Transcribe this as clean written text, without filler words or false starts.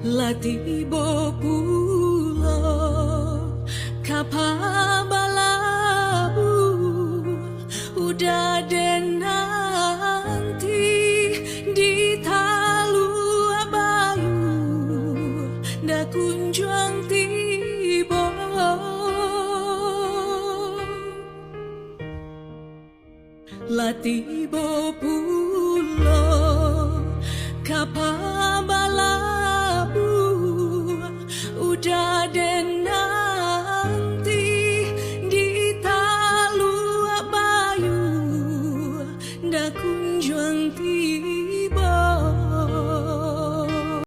Latibo pulo kapabalau udah den nanti di talu abayu da kunjuang tibo Latibo